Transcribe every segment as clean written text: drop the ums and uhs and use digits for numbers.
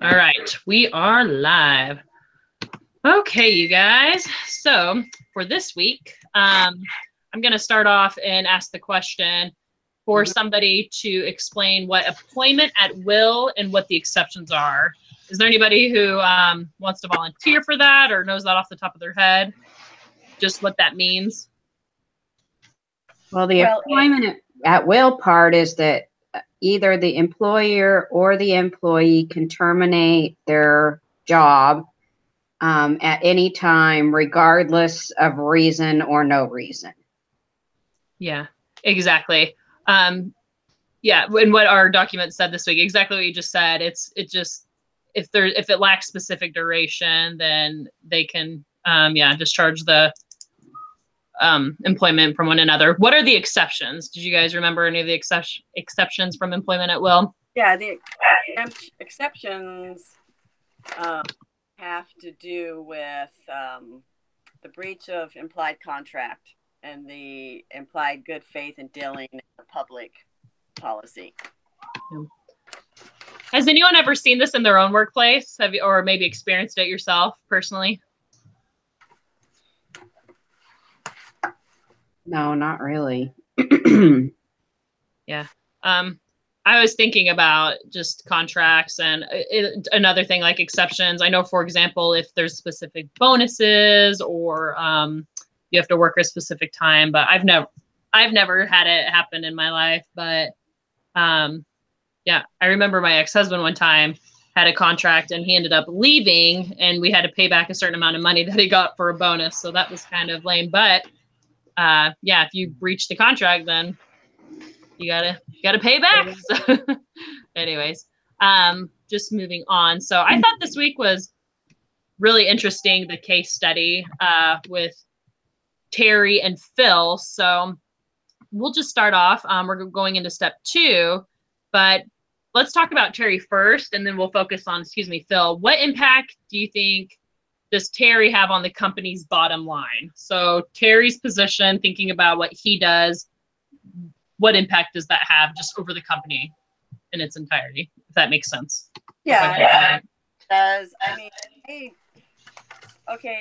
All right, we are live. Okay, you guys. So for this week, I'm going to start off and ask the question for somebody to explain what employment at will and what the exceptions are. Is there anybody who wants to volunteer for that or knows that off the top of their head? Just what that means? Well, the employment at will part is that either the employer or the employee can terminate their job at any time, regardless of reason or no reason. Yeah, exactly. Yeah, and what our document said this week, exactly what you just said. It just if it lacks specific duration, then they can discharge the employment from one another. What are the exceptions? Did you guys remember any of the exceptions from employment at will? Yeah, the exceptions have to do with the breach of implied contract and the implied good faith in dealing in the public policy. Has anyone ever seen this in their own workplace? Have you, or maybe experienced it yourself personally? No, not really. Yeah. I was thinking about just contracts and another thing like exceptions. I know, for example, if there's specific bonuses or you have to work a specific time, but I've never had it happen in my life. But yeah, I remember my ex-husband one time had a contract and he ended up leaving and we had to pay back a certain amount of money that he got for a bonus. So that was kind of lame. But yeah, if you breach the contract, then you gotta pay back. So anyways, just moving on. So I thought this week was really interesting, the case study with Terry and Phil. So we'll just start off. We're going into step 2, but let's talk about Terry first, and then we'll focus on, Phil. What impact do you think does Terry have on the company's bottom line? So Terry's position, thinking about what he does, what impact does that have just over the company in its entirety, if that makes sense? Yeah, it does. I mean,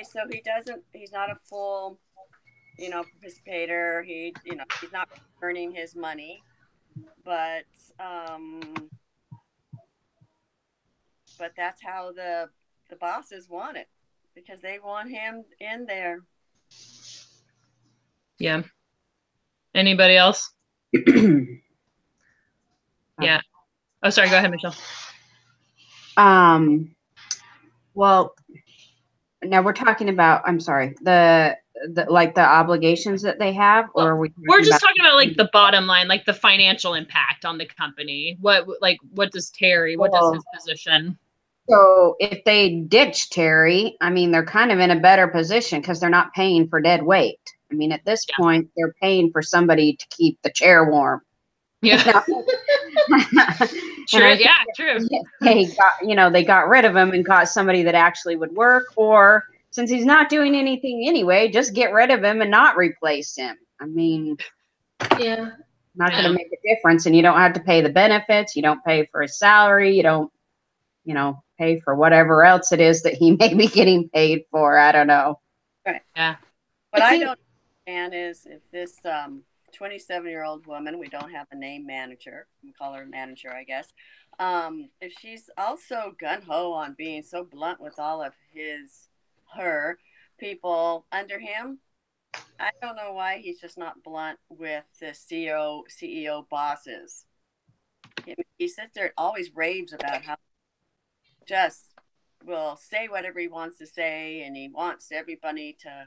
so he's not a full, participator. He's not earning his money, but that's how the bosses want it, because they want him in there. Yeah. Anybody else? Yeah. Oh, sorry. Go ahead, Michelle. Well, now we're talking about, I'm sorry, the obligations that they have, or we're just talking about like the bottom line, like the financial impact on the company. What does Terry, what does his position? So if they ditch Terry, I mean, they're kind of in a better position because they're not paying for dead weight. I mean, at this point, they're paying for somebody to keep the chair warm. Yeah. True. Yeah, true. They got rid of him and got somebody that actually would work, or since he's not doing anything anyway, just get rid of him and not replace him. I mean, yeah, not going to make a difference. And you don't have to pay the benefits. You don't pay for his salary. You don't, pay for whatever else it is that he may be getting paid for. I don't know. Right. Yeah. What I don't understand is if this 27-year-old woman, we don't have a name manager, we call her manager, I guess. If she's also gung-ho on being so blunt with all of her people under him, I don't know why he's just not blunt with the CEO bosses. He sits there and always raves about how just will say whatever he wants to say, and he wants everybody to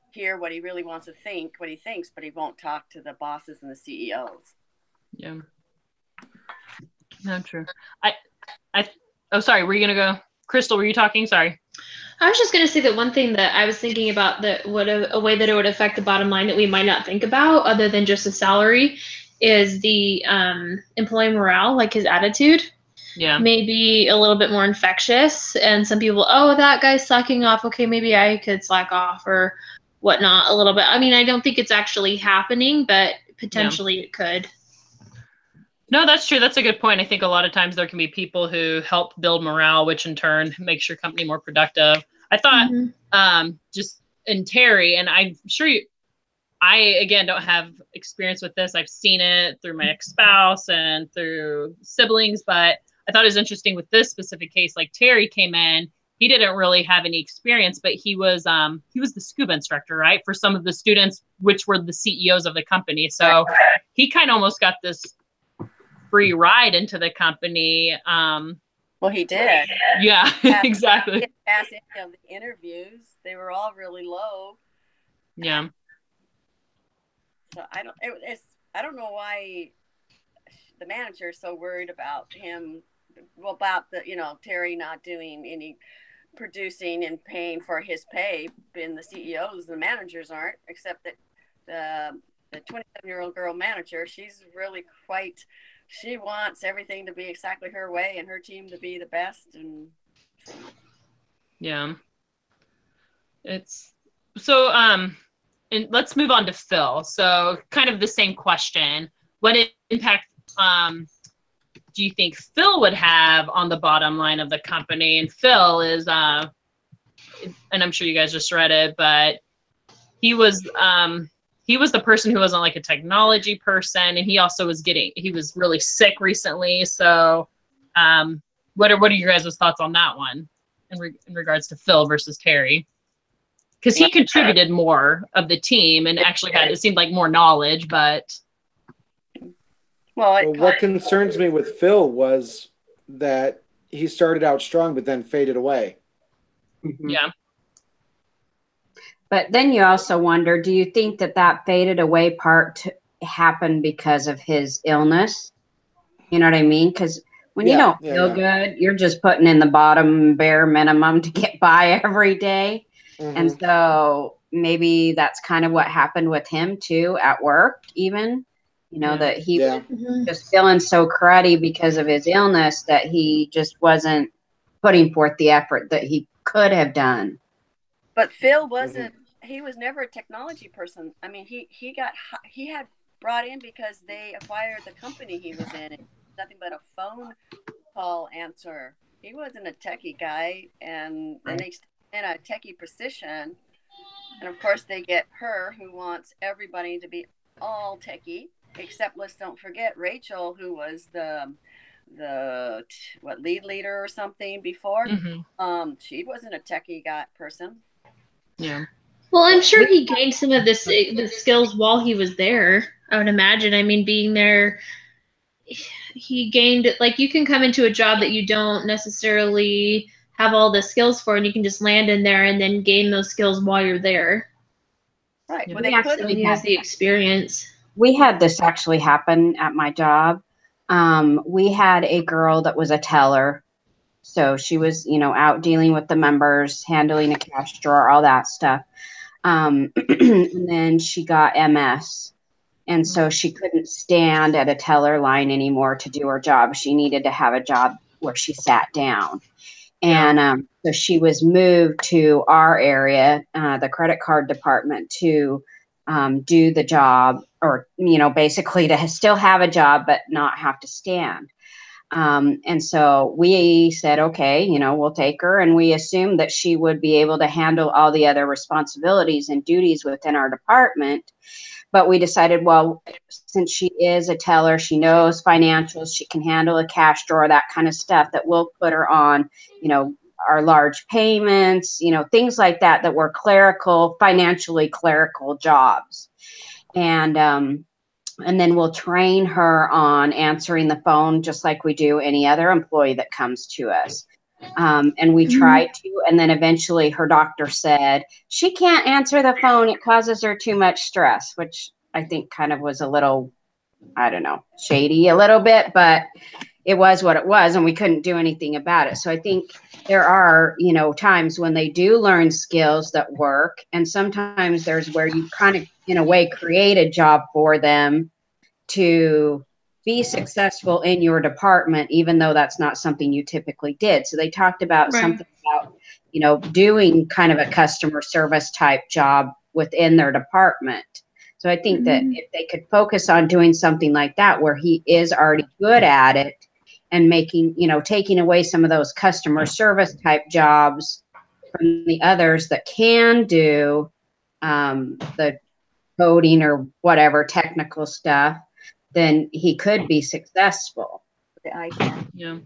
hear what he really wants to think, what he thinks, but he won't talk to the bosses and the CEOs. Yeah. Not true. Oh, sorry. Were you going to go? Crystal, were you talking? Sorry. I was just going to say that one thing that I was thinking about, that what a way that it would affect the bottom line that we might not think about other than just the salary, is the employee morale, like his attitude. Yeah. Maybe a little bit more infectious, and some people, that guy's slacking off. Okay, maybe I could slack off or whatnot a little bit. I mean, I don't think it's actually happening, but potentially it could. No, that's true. That's a good point. I think a lot of times there can be people who help build morale, which in turn makes your company more productive. I thought just in Terry, and I'm sure I, again, don't have experience with this. I've seen it through my ex-spouse and through siblings, but I thought it was interesting with this specific case. Like Terry came in, he didn't really have any experience, but he was the scuba instructor, right? For some of the students, which were the CEOs of the company. So he kind of almost got this free ride into the company. Well, he did. Yeah, exactly. Past any of the interviews, they were all really low. Yeah. So I don't know why the manager is so worried about him. Well, about Terry not doing any producing and paying for his pay. And the CEOs, the managers aren't, except that the 27-year-old girl manager, she's really quite. She wants everything to be exactly her way and her team to be the best. And yeah, it's so. And let's move on to Phil. So, kind of the same question: what impact do you think Phil would have on the bottom line of the company? And Phil is, and I'm sure you guys just read it, but he was the person who wasn't like a technology person, and he also was really sick recently. So what are your guys' thoughts on that one in regards to Phil versus Terry? Because he contributed more of the team and actually it seemed like more knowledge, but. Well, what concerns me with Phil was that he started out strong, but then faded away. Mm-hmm. Yeah. But then you also wonder, do you think that faded away part happened because of his illness? You know what I mean? Because when you don't feel good, you're just putting in the bottom bare minimum to get by every day. Mm-hmm. And so maybe that's kind of what happened with him too at work, even, that he was just feeling so cruddy because of his illness that he just wasn't putting forth the effort that he could have done. But Phil wasn't, he was never a technology person. I mean, he had brought in because they acquired the company he was in. Nothing but a phone call answer. He wasn't a techie guy, and then they in a techie position, and of course they get her, who wants everybody to be all techie, except let's don't forget Rachel, who was the lead leader or something before. Mm-hmm. She wasn't a techie person. Yeah. Well, I'm sure he gained some of the skills while he was there, I would imagine. I mean, being there, he gained, like, you can come into a job that you don't necessarily have all the skills for, and you can just land in there and then gain those skills while you're there. Right. Well, he has the experience. We had this actually happen at my job. We had a girl that was a teller. So she was, out dealing with the members, handling a cash drawer, all that stuff. And then she got MS. And so she couldn't stand at a teller line anymore to do her job. She needed to have a job where she sat down. And so she was moved to our area, the credit card department, to do the job, or, basically to still have a job, but not have to stand. And so we said, okay, we'll take her. And we assumed that she would be able to handle all the other responsibilities and duties within our department. But we decided, well, since she is a teller, she knows financials, she can handle a cash drawer, that kind of stuff, that we'll put her on, our large payments, things like that were financially clerical jobs. And then we'll train her on answering the phone just like we do any other employee that comes to us. And we tried to, and then eventually her doctor said, she can't answer the phone. It causes her too much stress, which I think kind of was a little, I don't know, shady a little bit, but it was what it was, and we couldn't do anything about it. So I think there are, times when they do learn skills that work. And sometimes there's where you kind of, in a way, create a job for them to be successful in your department, even though that's not something you typically did. So they talked about something about, doing kind of a customer service type job within their department. So I think that if they could focus on doing something like that, where he is already good at it, and making, taking away some of those customer service type jobs from the others that can do the coding or whatever technical stuff, then he could be successful. Yeah.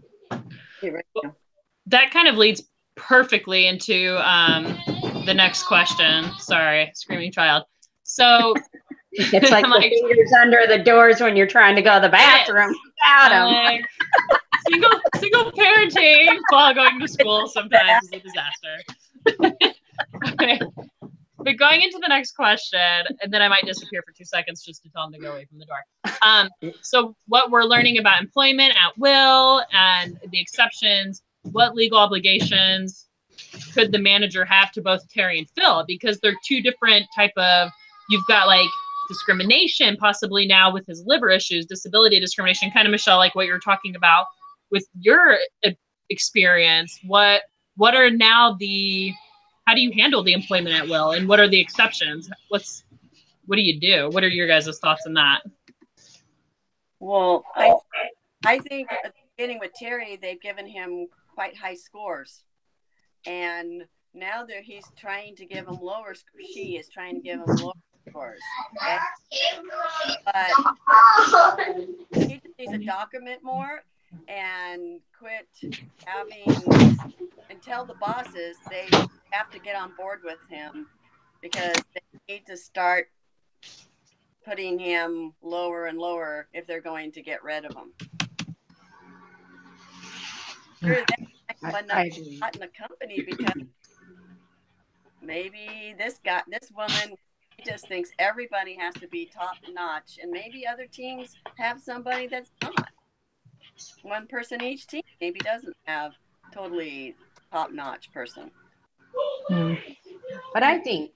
That kind of leads perfectly into the next question. Sorry, screaming child. So it's like the fingers under the doors when you're trying to go to the bathroom without them. Single parenting while going to school sometimes is a disaster. Okay. But going into the next question, and then I might disappear for 2 seconds just to tell them to go away from the door. So what we're learning about employment at will and the exceptions, what legal obligations could the manager have to both Terry and Phil? Because they're two different type of, you've got like discrimination possibly now with his liver issues, disability discrimination, kind of, Michelle, like what you're talking about with your experience. What are now how do you handle the employment at will, and what are the exceptions? What do you do? What are your guys' thoughts on that? Well, I think at the beginning with Terry, they've given him quite high scores, and now he's trying to give him lower. She is trying to give him lower scores. Okay? But he just needs to document more and quit having, and tell the bosses they have to get on board with him, because they need to start putting him lower and lower if they're going to get rid of him. Sure, not in the company, because maybe this woman just thinks everybody has to be top notch, and maybe other teams have somebody that's not. One person each team maybe doesn't have totally top notch person. But I think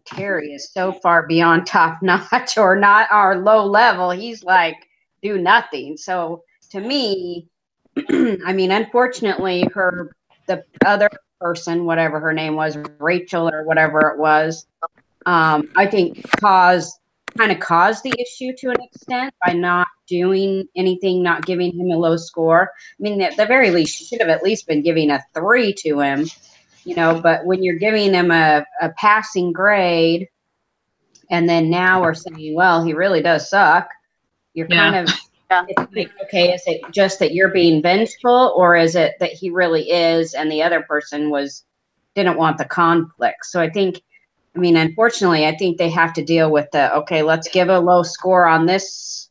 Terry is so far beyond top notch or not, or low level. He's like do nothing. So to me, unfortunately, the other person, whatever her name was, Rachel or whatever it was, I think caused the issue to an extent by not doing anything, not giving him a low score. At the very least, she should have at least been giving a 3 to him, but when you're giving him a passing grade, and then now we're saying, well, he really does suck, you're kind of, okay, is it just that you're being vengeful, or is it that he really is and the other person didn't want the conflict? So I think, unfortunately, I think they have to deal with okay, let's give a low score on this.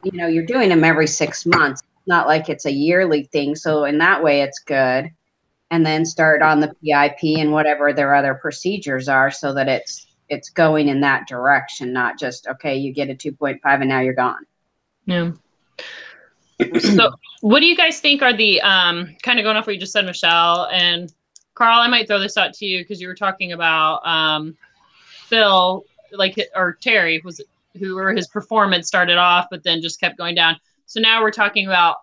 You're doing them every 6 months. It's not like it's a yearly thing. So in that way, it's good. And then start on the PIP and whatever their other procedures are, so that it's going in that direction, not just, okay, you get a 2.5 and now you're gone. Yeah. So what do you guys think are the, kind of going off what you just said, Michelle, and Carl, I might throw this out to you because you were talking about Phil, or Terry, where his performance started off, but then just kept going down. So now we're talking about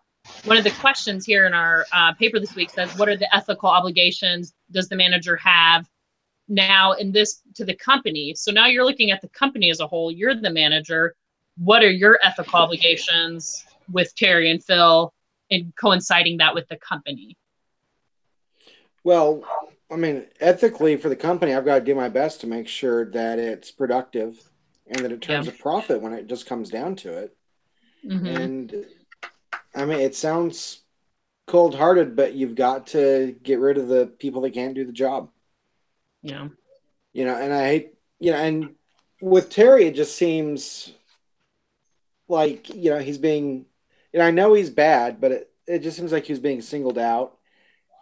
one of the questions here in our paper this week says, what are the ethical obligations does the manager have now to the company? So now you're looking at the company as a whole. You're the manager. What are your ethical obligations with Terry and Phil, and coinciding that with the company? Well, ethically for the company, I've got to do my best to make sure that it's productive and that it turns a profit when it just comes down to it. Mm-hmm. And it sounds cold-hearted, but you've got to get rid of the people that can't do the job. Yeah. And I hate, and with Terry, it just seems like, he's being, I know he's bad, but it just seems like he's being singled out,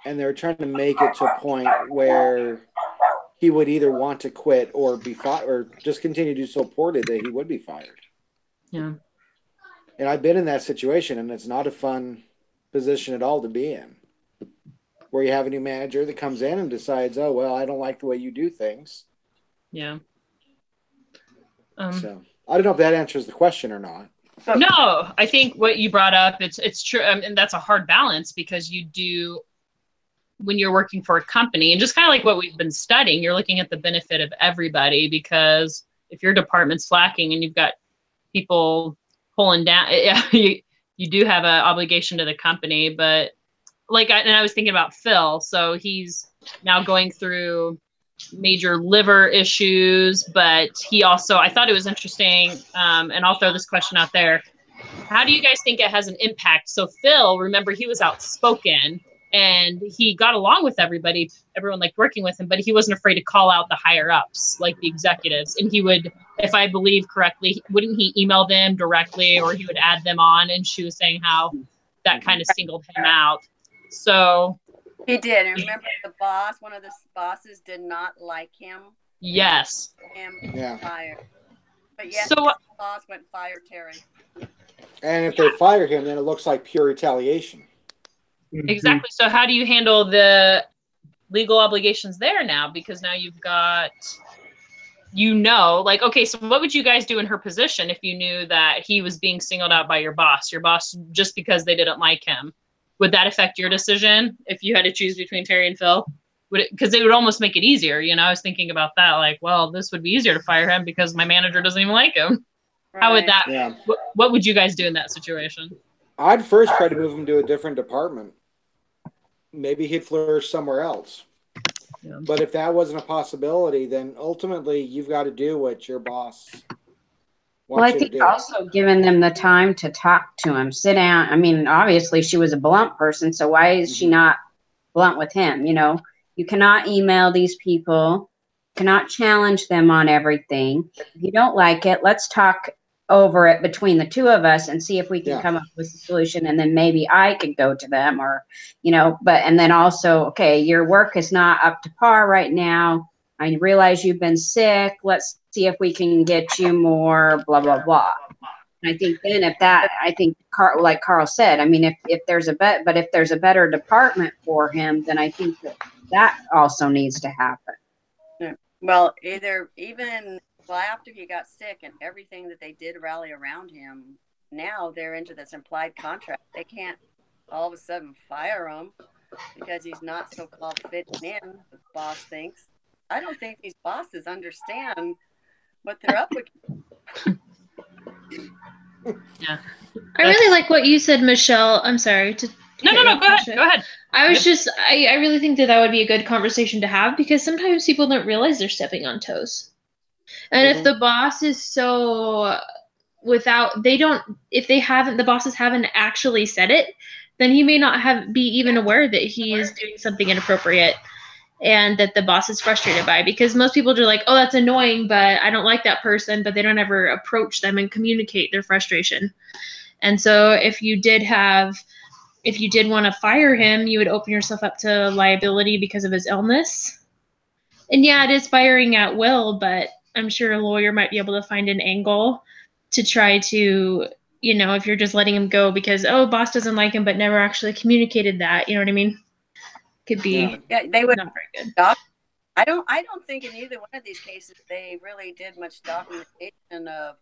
and they're trying to make it to a point where he would either want to quit or be fired, or just continue to do so poorly that he would be fired. Yeah. And I've been in that situation, and it's not a fun position at all to be in, where you have a new manager that comes in and decides, oh, well, I don't like the way you do things. Yeah. So I don't know if that answers the question or not. No, I think what you brought up, it's true. And that's a hard balance, because you do, when you're working for a company, and just kind of like what we've been studying, you're looking at the benefit of everybody, because if your department's slacking and you've got people pulling down, you do have an obligation to the company. But like, I was thinking about Phil. So he's now going through major liver issues, but he also, I thought it was interesting, and I'll throw this question out there. How do you guys think it has an impact? So Phil, remember, he was outspoken and he got along with everybody. Everyone liked working with him, but he wasn't afraid to call out the higher ups, like the executives. And he would, if I believe correctly, wouldn't he email them directly, or he would add them on? And she was saying how that kind of singled him out. So he did. And remember, the boss, one of the bosses, did not like him. Yes. Fired. But yes, so, the boss went fire Terry. And if they fire him, then it looks like pure retaliation. Exactly. So how do you handle the legal obligations there now? Because now you've got, like, okay, so what would you guys do in her position if you knew that he was being singled out by your boss just because they didn't like him? Would that affect your decision if you had to choose between Terry and Phil? Because it would almost make it easier. I was thinking about that, like, well, this would be easier to fire him because my manager doesn't even like him. Right. How would that, what would you guys do in that situation? I'd first try to move him to a different department. Maybe he'd flourish somewhere else. Yeah. But if that wasn't a possibility, then ultimately you've got to do what your boss wants you to do. Well, I think also giving them the time to talk to him, sit down. I mean, obviously she was a blunt person, so why is she not blunt with him? You cannot email these people, cannot challenge them on everything. If you don't like it, let's talk over it between the two of us and see if we can come up with a solution. And then maybe I could go to them, or, and then also, okay, your work is not up to par right now. I realize you've been sick. Let's see if we can get you more, blah, blah, blah. And I think then like Carl said, I mean, if there's if there's a better department for him, then I think that also needs to happen. Yeah. Well, after he got sick and everything that they did rally around him, now they're into this implied contract. They can't all of a sudden fire him because he's not so-called fitting in, the boss thinks. I don't think these bosses understand what they're up against. Yeah. I really like what you said, Michelle. I'm sorry. No, go ahead. I was I really think that would be a good conversation to have, because sometimes people don't realize they're stepping on toes. And if the boss is so the bosses haven't actually said it, then he may not be even aware that he is doing something inappropriate and that the boss is frustrated by, because most people are like, oh, that's annoying, but I don't like that person, but they don't ever approach them and communicate their frustration. And so if you did want to fire him, you would open yourself up to liability because of his illness. And yeah, it is firing at will, but I'm sure a lawyer might be able to find an angle to try to, if you're just letting him go because, boss doesn't like him, but never actually communicated that. You know what I mean? Could be they would not very good. I don't think in either one of these cases they really did much documentation of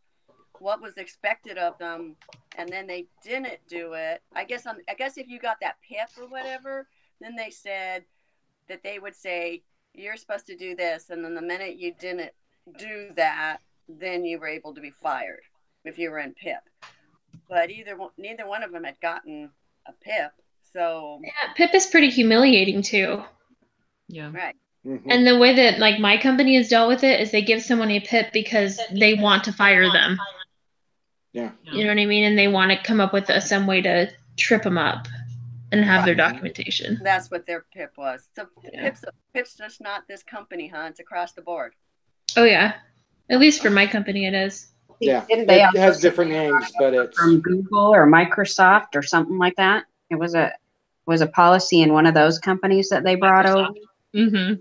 what was expected of them, and then they didn't do it. I guess if you got that PIP or whatever, then they said that they would say, you're supposed to do this, and then the minute you didn't do that, then you were able to be fired if you were in PIP. But neither one of them had gotten a PIP. So yeah, PIP is pretty humiliating too. Yeah. Right. Mm-hmm. And the way that my company has dealt with it is they give someone a PIP because they want to fire them. Yeah. You know what I mean? And they want to come up with some way to trip them up and have their documentation. That's what their PIP was. So PIP's just not this company, huh? It's across the board. Oh yeah. At least for my company it is. Yeah. It has different names, but it's from Google or Microsoft or something like that. It was a policy in one of those companies that they brought over. Mm-hmm.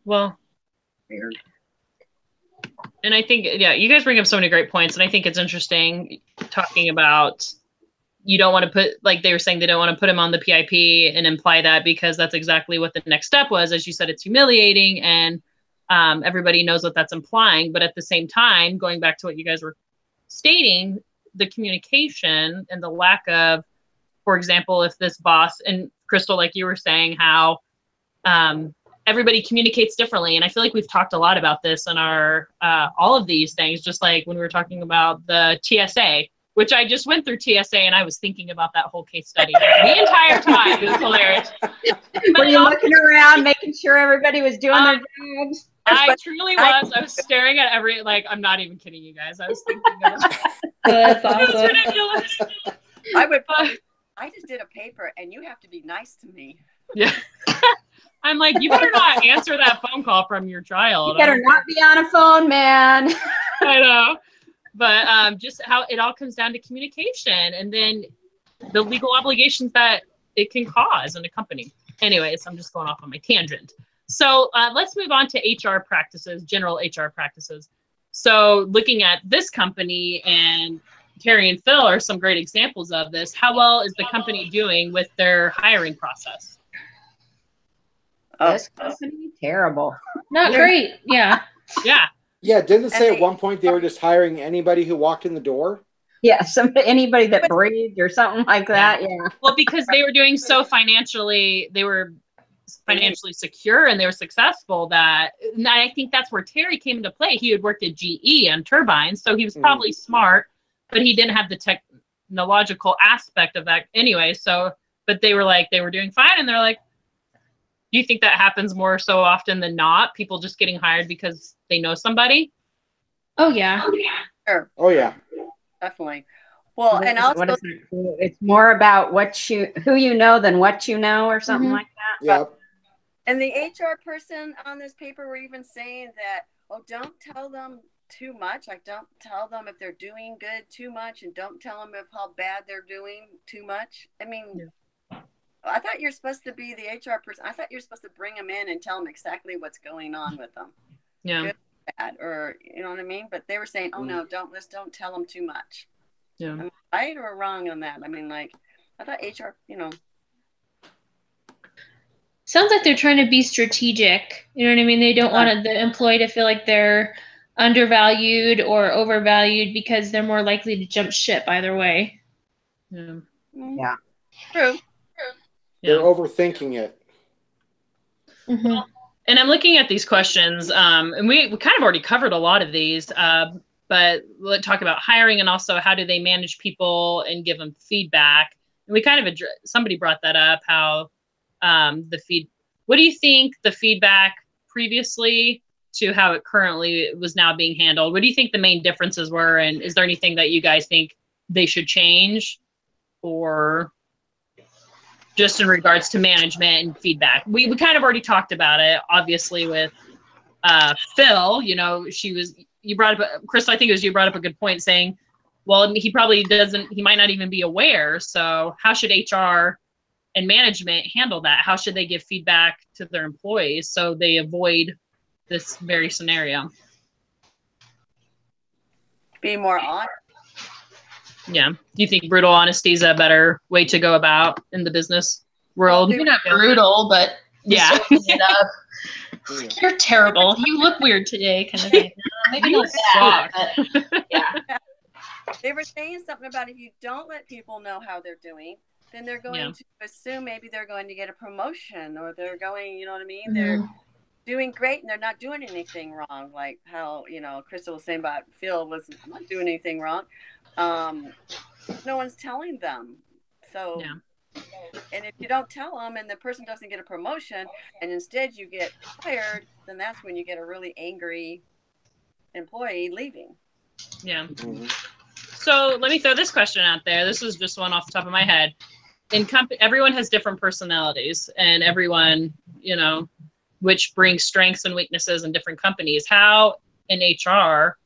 Well, weird. And I think, you guys bring up so many great points, and I think it's interesting talking about, you don't want to put, like they were saying, they don't want to put him on the PIP and imply that, because that's exactly what the next step was. As you said, it's humiliating, and everybody knows what that's implying. But at the same time, going back to what you guys were stating, the communication and the lack of, for example, if this boss, and Crystal, like you were saying, how everybody communicates differently. And I feel like we've talked a lot about this in our, all of these things, just like when we were talking about the TSA, which I just went through TSA and I was thinking about that whole case study the entire time. It was hilarious. Were you looking around, making sure everybody was doing their jobs? I truly was. I was staring at every, like, I'm not even kidding you guys. I was thinking about That's it was awesome. ridiculous. I just did a paper and you have to be nice to me. Yeah. I'm like, you better not answer that phone call from your child. You better not be on a phone, man. I know. But just how it all comes down to communication and then the legal obligations that it can cause in a company. Anyways, I'm just going off on my tangent. So let's move on to HR practices, general HR practices. So looking at this company, and Terry and Phil are some great examples of this. How well is the company doing with their hiring process? This company, terrible. Not great. Yeah. Yeah. Yeah, didn't it say at one point they were just hiring anybody who walked in the door? Yeah, anybody that breathed or something like that. Yeah. Well, because they were doing so financially, they were financially secure and they were successful that, and I think that's where Terry came into play. He had worked at GE on turbines, so he was probably smart, but he didn't have the technological aspect of that anyway. So, but they were doing fine, and they're like, do you think that happens more so often than not? People just getting hired because they know somebody? Oh yeah. Sure. Oh yeah. Definitely. Well, and also it's more about who you know than what you know, or something like that. Yep. And the HR person on this paper were even saying that, oh, don't tell them too much. Like, don't tell them if they're doing good too much, and don't tell them how bad they're doing too much. I mean, I thought you're supposed to be the HR person. I thought you're supposed to bring them in and tell them exactly what's going on with them. Yeah. Good, bad, or you know what I mean? But they were saying, oh no, don't tell them too much. Yeah. I mean, right or wrong on that? I mean, like, I thought HR, Sounds like they're trying to be strategic. You know what I mean? They don't want the employee to feel like they're undervalued or overvalued because they're more likely to jump ship either way. Yeah. Yeah. True. They're overthinking it. Mm-hmm. And I'm looking at these questions, and we kind of already covered a lot of these, but let's talk about hiring and also how do they manage people and give them feedback. And we kind of somebody brought that up, how what do you think the feedback previously to how it currently was now being handled? What do you think the main differences were? And is there anything that you guys think they should change, or just in regards to management and feedback? We kind of already talked about it, obviously, with Phil. You brought up, Crystal, I think it was you brought up a good point saying, well, he might not even be aware. So how should HR and management handle that? How should they give feedback to their employees so they avoid this very scenario? Be more honest. Yeah. Do you think brutal honesty is a better way to go about in the business world? Maybe not brutal, but yeah. It up. You're terrible. You look weird today, kind of thing. Maybe not that, but yeah. They were saying something about if you don't let people know how they're doing, then they're going to assume maybe they're going to get a promotion, or they're going, you know what I mean? Mm-hmm. They're doing great and they're not doing anything wrong. Like how, Crystal was saying about Phil I'm not doing anything wrong. No one's telling them. So, and if you don't tell them and the person doesn't get a promotion and instead you get fired, then that's when you get a really angry employee leaving. Yeah. So let me throw this question out there. This is just one off the top of my head. Everyone has different personalities, and everyone, which brings strengths and weaknesses in different companies. How in HR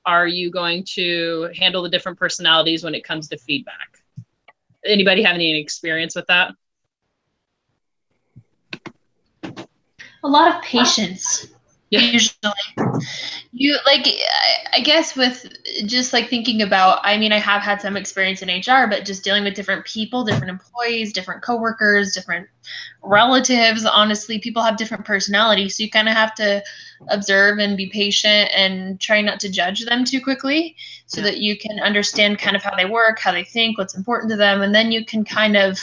are you going to handle the different personalities when it comes to feedback? Anybody have any experience with that? A lot of patience. Usually I guess with just like thinking about, I mean, I have had some experience in HR, but just dealing with different people, different employees, different coworkers, different relatives. Honestly, people have different personalities. So you kind of have to observe and be patient and try not to judge them too quickly so that you can understand kind of how they work, how they think, what's important to them. And then you can kind of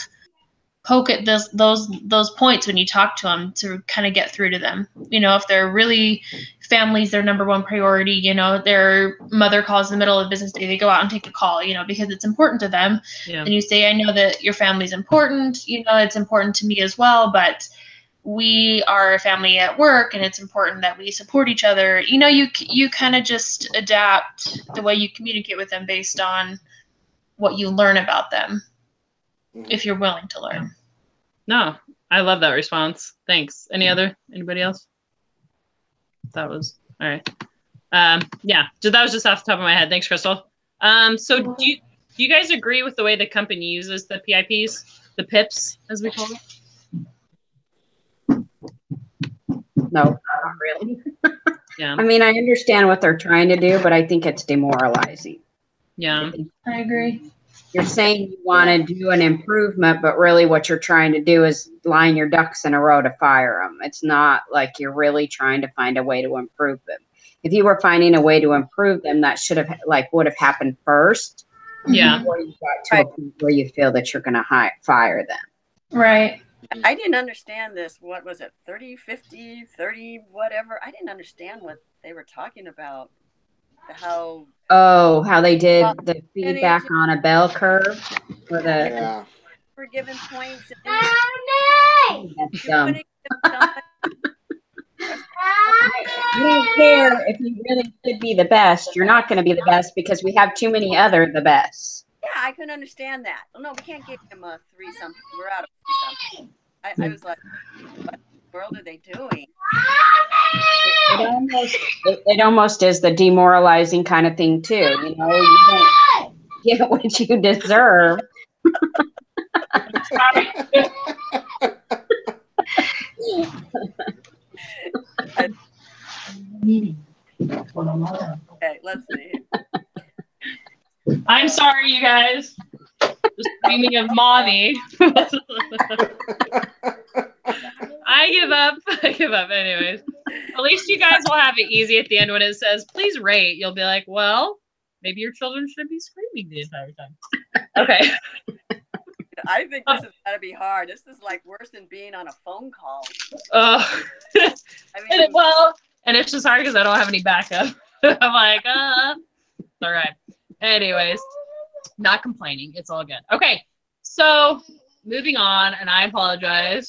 poke at those points when you talk to them to kind of get through to them. You know, if they're really family's their number one priority, you know, their mother calls in the middle of business day, they go out and take a call, you know, because it's important to them. Yeah. And you say, I know that your family's important, you know, it's important to me as well, but we are a family at work and it's important that we support each other. You know, you kind of just adapt the way you communicate with them based on what you learn about them, if you're willing to learn. No, I love that response. Thanks. Anybody else? That was all right. Yeah, so that was just off the top of my head. Thanks, Crystal. So do you guys agree with the way the company uses the PIPs, the PIPs as we call it? No, not really. Yeah. I mean, I understand what they're trying to do, but I think it's demoralizing. Yeah. I agree. You're saying you want to do an improvement, but really what you're trying to do is line your ducks in a row to fire them. It's not like you're really trying to find a way to improve them. If you were finding a way to improve them, that would have happened first. Yeah. Before you got to a point where you feel that you're going to fire them. Right. I didn't understand this. What was it? 30, 50, 30, whatever. I didn't understand what they were talking about. How they did the feedback on a bell curve for the for given points. That's dumb. You don't care if you really could be the best. You're not going to be the best because we have too many other the best. Yeah, I couldn't understand that. Well, no, we can't give him a 3-something. We're out of 3-something. I was like, what in the world are they doing? It almost is the demoralizing kind of thing too. You know, you don't get what you deserve. Okay, let's see. I'm sorry, you guys. The screaming of mommy. I give up. Anyways, at least you guys will have it easy at the end when it says, please rate. You'll be like, well, maybe your children should be screaming the entire time. Okay. I think this is going to be hard. This is like worse than being on a phone call. I mean, and it's just hard because I don't have any backup. I'm like, all right. Anyways, not complaining. It's all good. Okay. So moving on, and I apologize.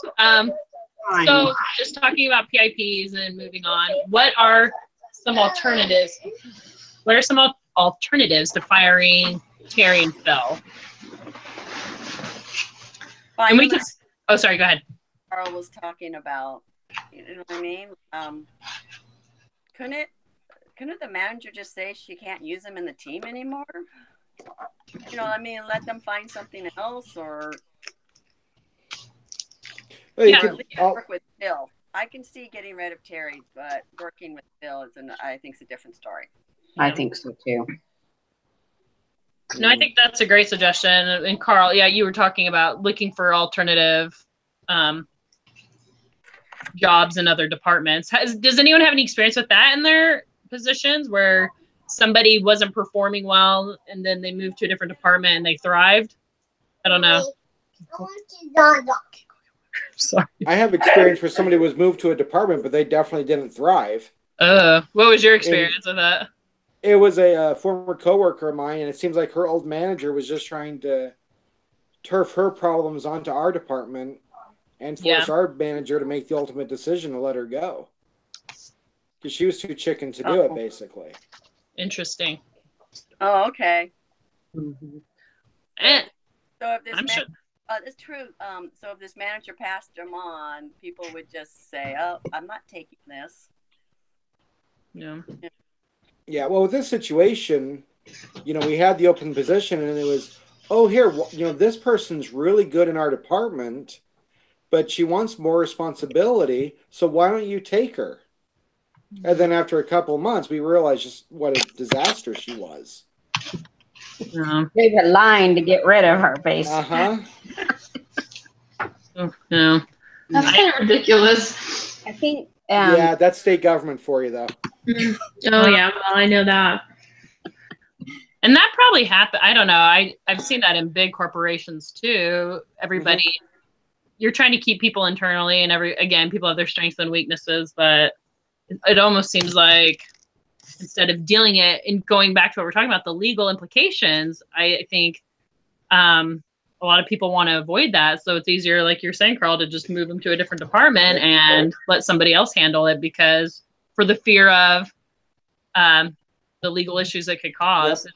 So just talking about PIPs and moving on, what are some alternatives? What are some alternatives to firing Terry and Phil? And we can, oh, sorry, go ahead. Carl was talking about, you know what I mean? Couldn't the manager just say she can't use them in the team anymore? You know what I mean? Let them find something else, or work with Phil. I can see getting rid of Terry, but working with Phil I think is a different story. I think so too. No, I think that's a great suggestion. And Carl, yeah, you were talking about looking for alternative jobs in other departments. Does anyone have any experience with that in their positions where somebody wasn't performing well and then they moved to a different department and they thrived? I don't know. Sorry. I have experience where somebody was moved to a department, but they definitely didn't thrive. What was your experience with that? It was a former coworker of mine, and it seems like her old manager was just trying to turf her problems onto our department and force our manager to make the ultimate decision to let her go. Because she was too chicken to do it, basically. Interesting. Oh, okay. Mm-hmm. So if this it's true. So if this manager passed him on, people would just say, "Oh, I'm not taking this." Yeah. Yeah. Well, with this situation, you know, we had the open position, and it was, oh, here, you know, this person's really good in our department, but she wants more responsibility. So why don't you take her? And then after a couple of months, we realized just what a disaster she was. They were lying to get rid of her, basically. No. That's kind of ridiculous. I think. Yeah, that's state government for you, though. Oh, yeah. Well, I know that. And that probably happened. I don't know. I've seen that in big corporations, too. Everybody you're trying to keep people internally, and people have their strengths and weaknesses, but it almost seems like instead of dealing it and going back to what we're talking about, the legal implications, I think a lot of people want to avoid that. So it's easier, like you're saying, Carl, to just move them to a different department and let somebody else handle it, because for the fear of the legal issues it could cause.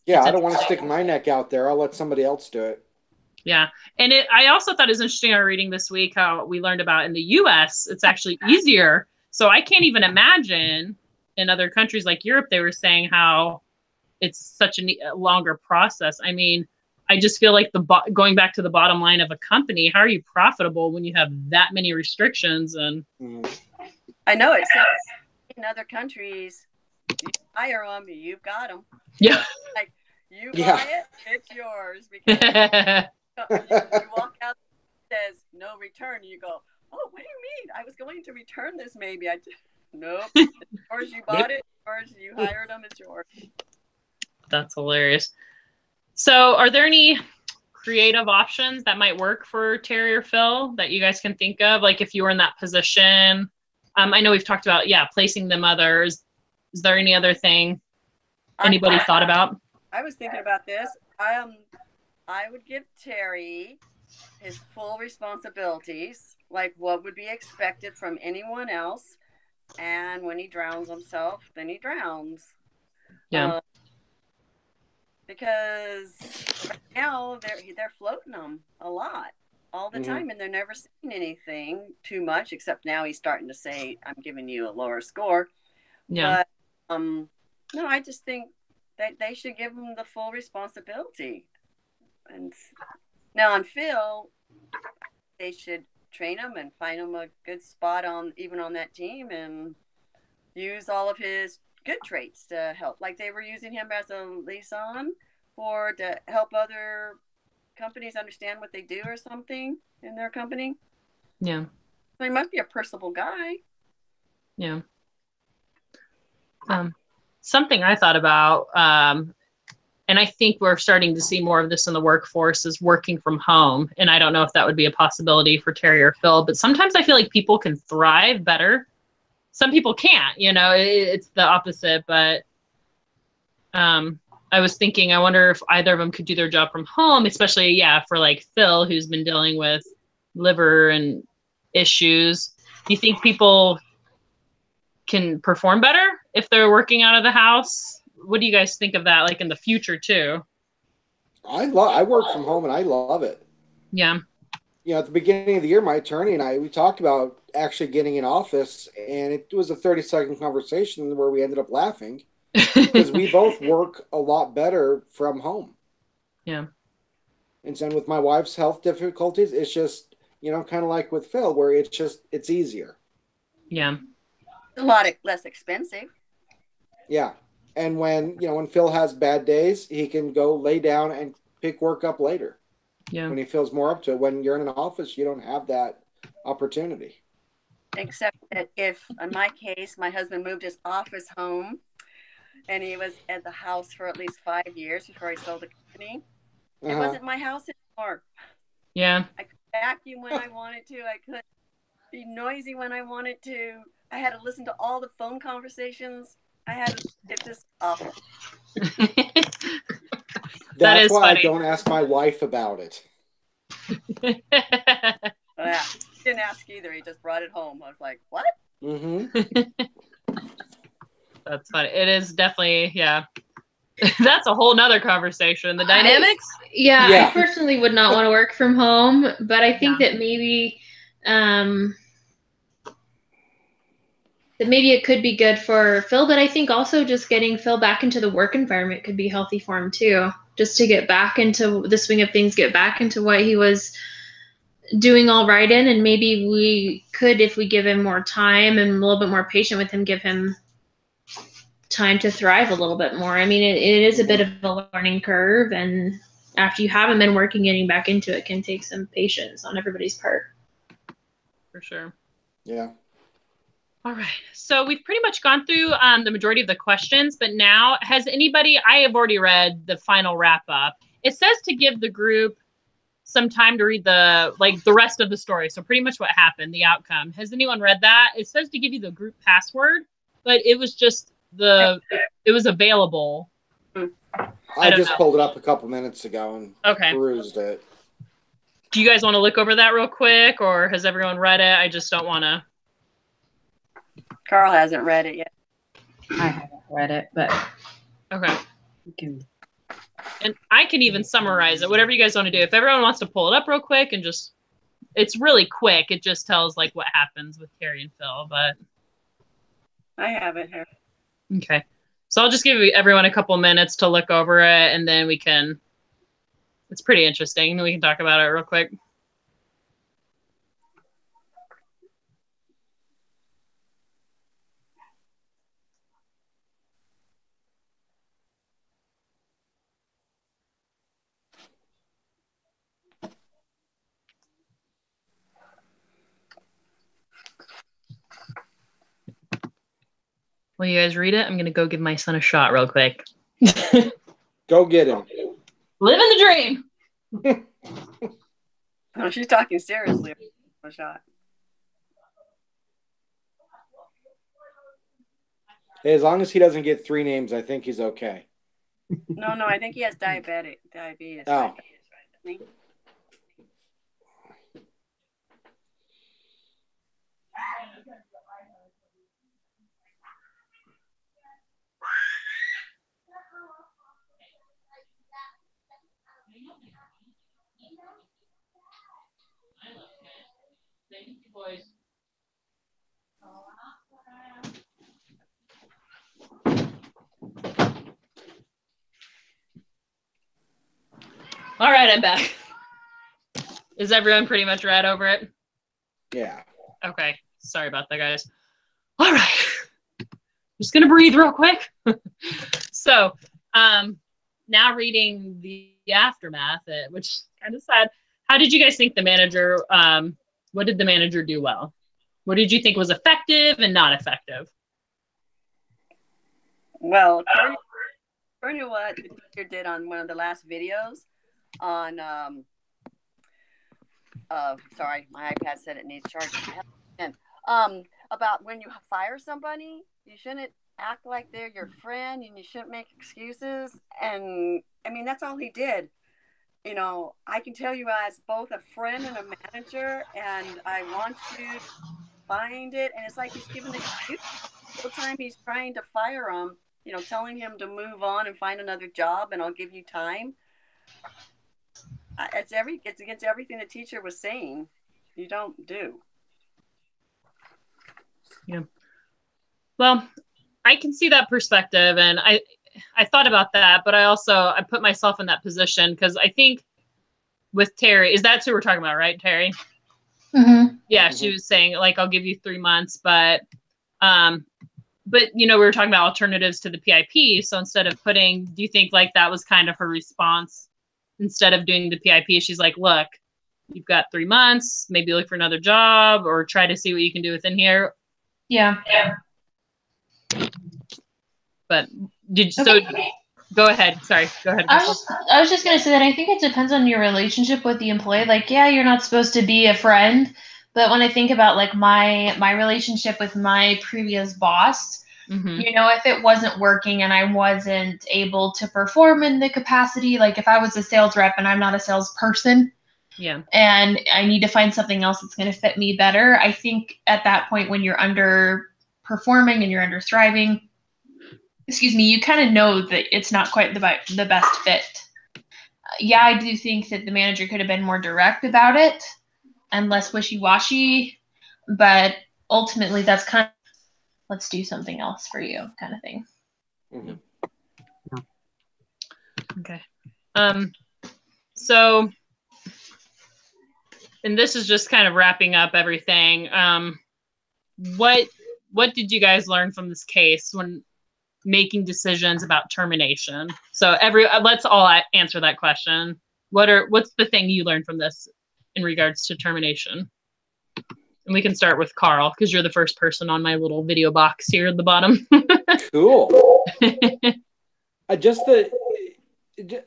Yep. I don't want to stick my neck out there. I'll let somebody else do it. Yeah. And I also thought it was interesting in our reading this week how we learned about in the US, it's actually easier. So I can't even imagine in other countries like Europe, they were saying how it's such a longer process. I mean, I just feel like going back to the bottom line of a company, how are you profitable when you have that many restrictions? And I know it's in other countries, you hire them, you've got them. Yeah. Like you buy it, it's yours. Because you walk out, it says no return. You go, oh, what do you mean? I was going to return this maybe. Nope. It's yours, you bought it, yours, you hired them, it's yours. That's hilarious. So are there any creative options that might work for Terry or Phil that you guys can think of? Like if you were in that position, I know we've talked about, placing them others. Is there any other thing anybody thought about? I was thinking about this. I would give Terry his full responsibilities, like what would be expected from anyone else. And when he drowns himself, then he drowns. Yeah. Because right now they're floating them a lot all the time, and they're never saying anything too much, except now he's starting to say, I'm giving you a lower score. Yeah. But no, I just think that they should give him the full responsibility. And now on Phil, they should train him and find him a good spot even on that team, and use all of his good traits to help. Like they were using him as a liaison or to help other companies understand what they do or something in their company. Yeah. So he must be a personable guy. Yeah. Something I thought about, and I think we're starting to see more of this in the workforce, is working from home. And I don't know if that would be a possibility for Terry or Phil, but sometimes I feel like people can thrive better. Some people can't, it's the opposite. But I was thinking, I wonder if either of them could do their job from home, especially, for like Phil, who's been dealing with liver and issues. Do you think people can perform better if they're working out of the house? What do you guys think of that, like in the future too? I work from home and I love it. Yeah. At the beginning of the year, my attorney and we talked about actually getting an office, and it was a 30-second conversation where we ended up laughing because we both work a lot better from home. Yeah. And so with my wife's health difficulties, it's just, kind of like with Phil, where it's easier. Yeah. A lot less expensive. Yeah. And when Phil has bad days, he can go lay down and pick work up later. Yeah. When he feels more up to it. When you're in an office, you don't have that opportunity. Except that if, in my case, my husband moved his office home, and he was at the house for at least 5 years before he sold the company. It wasn't my house anymore. Yeah. I could vacuum when I wanted to. I could be noisy when I wanted to. I had to listen to all the phone conversations. It's just awful. That's why funny. I don't ask my wife about it. Yeah, he didn't ask either. He just brought it home. I was like, what? That's funny. It is definitely, that's a whole nother conversation. The dynamics? I personally would not want to work from home, but I think that maybe it could be good for Phil, but I think also just getting Phil back into the work environment could be healthy for him too. Just to get back into the swing of things, get back into what he was doing all right in, and maybe we could, if we give him more time and a little bit more patient with him, give him time to thrive a little bit more. I mean, it is a bit of a learning curve, and after you have him in work and getting back into it can take some patience on everybody's part. For sure. Yeah. All right. So we've pretty much gone through the majority of the questions, but now I have already read the final wrap up. It says to give the group some time to read the rest of the story. So pretty much what happened, the outcome. Has anyone read that? It's supposed to give you the group password, but it was just it was available. I just pulled it up a couple minutes ago and perused it. Do you guys want to look over that real quick, or has everyone read it? I just don't want to. Carl hasn't read it yet. I haven't read it, but okay. You can. And I can even summarize it, whatever you guys want to do. If everyone wants to pull it up real quick and just, it's really quick. It just tells like what happens with Terry and Phil, but. I have it here. Okay. So I'll just give everyone a couple minutes to look over it, and then we can, it's pretty interesting. Then we can talk about it real quick. Will you guys read it? I'm going to go give my son a shot real quick. Go get him. Living the dream. Oh, she's talking seriously. A shot. Hey, as long as he doesn't get 3 names, I think he's okay. No, I think he has diabetes. Oh. Right? All right, I'm back. Is everyone pretty much read over it? Yeah. Okay. Sorry about that, guys. All right. Just going to breathe real quick. So, now reading the aftermath, which is kind of sad. How did you guys think the manager, what did the manager do well? What did you think was effective and not effective? Well, according to what the teacher did on one of the last videos on, sorry, my iPad said it needs charging. About when you fire somebody, you shouldn't act like they're your friend and you shouldn't make excuses. And I mean, that's all he did. You know, I can tell you as both a friend and a manager, and I want you to find it. And it's like he's giving an excuse. The whole time he's trying to fire him, you know, telling him to move on and find another job and I'll give you time. It's against everything the teacher was saying. You don't do. Yeah. Well, I can see that perspective, and I thought about that, but I put myself in that position because I think with Terry, that's who we're talking about, right, Terry? Mm-hmm. Yeah, she was saying like I'll give you 3 months, but you know, we were talking about alternatives to the PIP. So instead of do you think like that was kind of her response? Instead of doing the PIP, she's like, look, you've got 3 months, maybe look for another job or try to see what you can do within here. Yeah. But so go ahead. Sorry, go ahead. I was just going to say that I think it depends on your relationship with the employee. Like, yeah, you're not supposed to be a friend. But when I think about like my relationship with my previous boss, mm-hmm. you know, if it wasn't working and I wasn't able to perform in the capacity, like if I was a sales rep and I'm not a salesperson, yeah, and I need to find something else that's going to fit me better, I think at that point when you're underperforming and you're under thriving, you kind of know that it's not quite the best fit. Yeah, I do think that the manager could have been more direct about it and less wishy-washy, but ultimately that's kind of let's do something else for you kind of thing. Mm-hmm. Okay. So, and this is just kind of wrapping up everything. What did you guys learn from this case when making decisions about termination? So let's all answer that question. What's the thing you learned from this in regards to termination? And we can start with Carl because you're the first person on my little video box here at the bottom. Cool.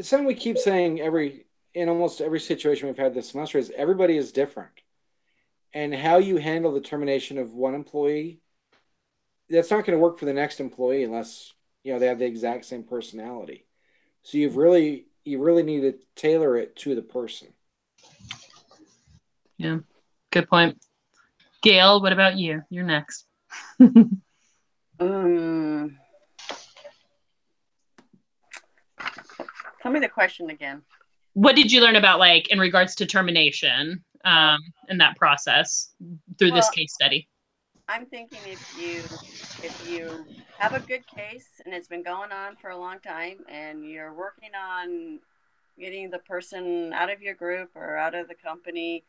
Something we keep saying every in almost every situation we've had this semester is everybody is different. And how you handle the termination of one employee, that's not going to work for the next employee unless, you know, they have the exact same personality. So you really need to tailor it to the person. Yeah, good point. Gail, what about you? You're next. Tell me the question again. What did you learn about, like, in regards to termination in that process through this case study? I'm thinking if you have a good case and it's been going on for a long time and you're working on getting the person out of your group or out of the company,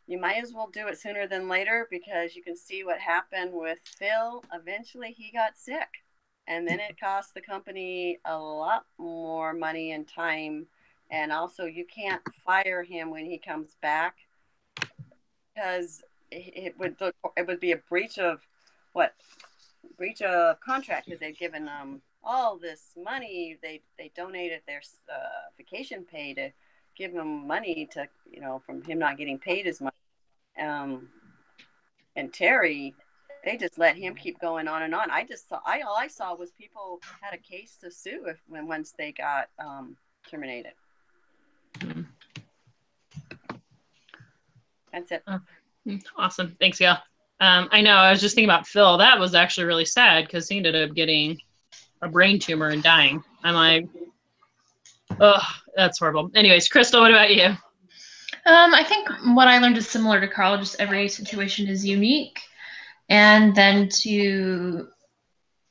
you might as well do it sooner than later, because you can see what happened with Phil. Eventually he got sick, and then it cost the company a lot more money and time. And also, you can't fire him when he comes back, because it would be a breach of contract, because they've given all this money. They donated their vacation pay to give him money to, you know, from him not getting paid as much. And Terry, they just let him keep going on and on. All I saw was people had a case to sue once they got terminated. That's it. Awesome. Thanks, Gail. I know, I was just thinking about Phil. That was actually really sad because he ended up getting a brain tumor and dying. I'm like, oh, that's horrible. Anyways, Crystal, what about you? I think what I learned is similar to Carl. Just every situation is unique. And then to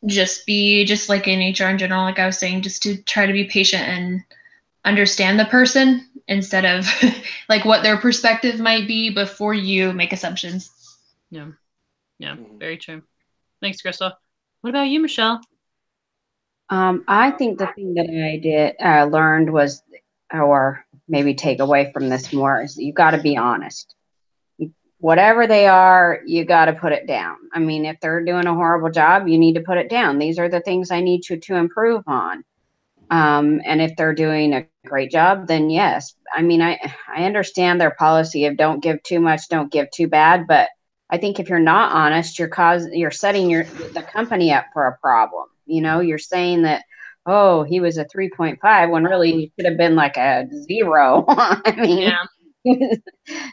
just be, just like in HR in general, like I was saying, just to try to be patient and understand the person instead of like what their perspective might be before you make assumptions. Yeah, very true. Thanks, Crystal. What about you, Michelle? I think the thing that I learned was, or maybe take away from this more, is you got to be honest. Whatever they are, you got to put it down. I mean, if they're doing a horrible job, you need to put it down. These are the things I need to improve on. And if they're doing a great job, then yes. I mean, I understand their policy of don't give too much, don't give too bad. But I think if you're not honest, you're setting the company up for a problem. You know, you're saying that, oh, he was a 3.5 when really he should have been like a 0. I mean, yeah.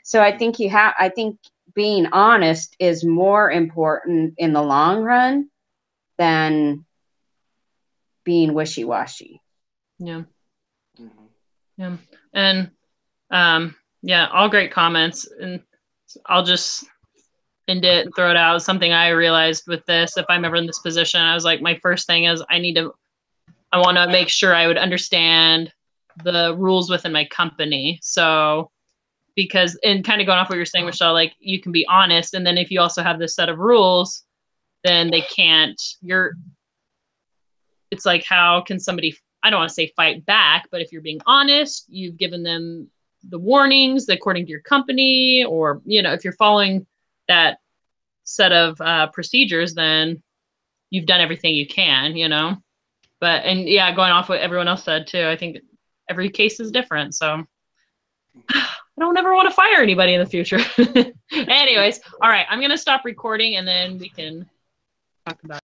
So I think I think being honest is more important in the long run than being wishy-washy. Yeah. Yeah. And yeah, all great comments. And I'll just end it and throw it out. Something I realized with this, if I'm ever in this position, I was like, my first thing is I want to make sure I would understand the rules within my company. So, because, and kind of going off what you're saying, Michelle, like you can be honest. And then if you also have this set of rules, then they can't, it's like, how can somebody, I don't want to say fight back, but if you're being honest, you've given them the warnings according to your company, or, you know, if you're following that set of procedures, then you've done everything you can, you know. But, and yeah, going off what everyone else said too, I think every case is different. So I don't ever want to fire anybody in the future. Anyways, all right, I'm going to stop recording and then we can talk about it.